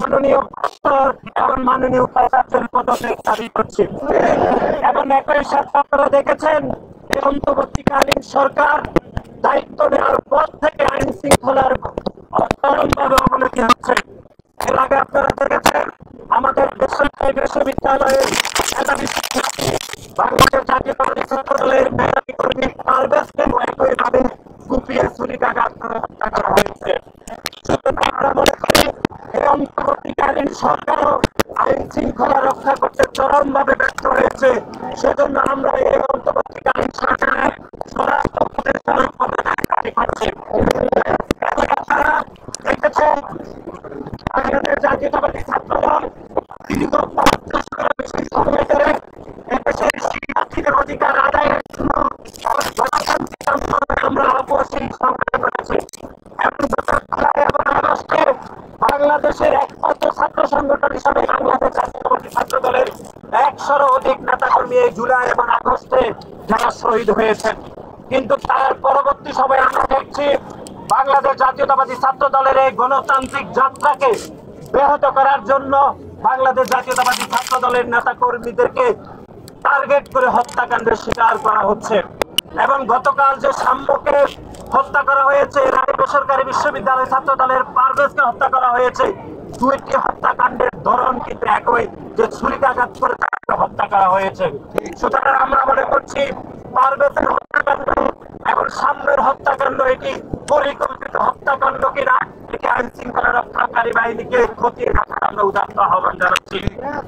মাননীয় প্রক্টর এবং মাননীয় উপাচার্যের পদত্যাগ দাবি করছি। এবং একই সাথে আপনারা দেখেছেন এই অন্তর্বর্তীকালীন সরকার দায়িত্ব নেওয়ার পর থেকে আইন শৃঙ্খলার চরমভাবে অবনতি হচ্ছে। এর আগে আপনারা দেখেছেন আমাদের বেসরকারি বিশ্ববিদ্যালয়ের মেধাবী শিক্ষার্থী বাংলাদেশ জাতীয়তাবাদী ছাত্র দলের মেধাবী কর্মী পারভেজকে একইভাবে কুপিয়ে ছুরিকাঘাত করে হত্যা করা হয়েছে। সুতরাং আমরা মনে করি এই অন্তর্বর্তীকালীন সরকারও আইন শৃঙ্খলা রক্ষা করতে চরমভাবে ব্যর্থ হয়েছে। সেজন্য আমরা এই অন্তর্বর্তীকালীন সরকারের স্বরাষ্ট্র উপদেষ্টার পদত্যাগ দাবি করছি। আপনারা দেখেছেন বাংলাদেশ জাতীয়তাবাদী ছাত্র দল দীর্ঘ ৫ দশকেরও বেশি সময় ধরে এদেশের শিক্ষার্থীদের অধিকার আদায়ের জন্য গণতান্ত্রিক আন্দোলনে আমরা অবশ্যই সংগ্রাম করেছি। এবং এবং আগস্টে বাংলাদেশের একমাত্র ছাত্র সংগঠন হিসাবে বাংলাদেশ জাতীয়তাবাদী ছাত্র দলের ১০০-র অধিক নেতাকর্মী এই জুলাই এবং আগস্টে যারা শহীদ হয়েছেন। কিন্তু তার পরবর্তী সময়ে আমরা দেখছি বাংলাদেশ জাতীয়তাবাদী ছাত্র দলের এই গণতান্ত্রিক যাত্রাকে ব্যাহত করার জন্য বাংলাদেশ জাতীয়তাবাদী ছাত্র দলের নেতা কর্মীদেরকে টার্গেট করে হত্যাকাণ্ডের শিকার করা হচ্ছে। এবং গতকাল যে সাম্যকে হত্যা করা হয়েছে, রায় বেসরকারি বিশ্ববিদ্যালয় ছাত্র দলের পারভেজকে হত্যা করা হয়েছে, দুইটি হত্যাকাণ্ডের ধরন কিন্তু একই, যে ছুরিকাঘাত করে তাকে হত্যা করা হয়েছে। সুতরাং আমরা মনে করছি পারভেজের হত্যাকাণ্ড এবং সাম্যের হত্যাকাণ্ড এটি পরিকল্পিত হত্যাকাণ্ড কিনা, এটি আইন শৃঙ্খলা রক্ষাকারী বাহিনীকে খতিয়ে দেখার আমরা উদাত্ত আহ্বান জানাচ্ছি।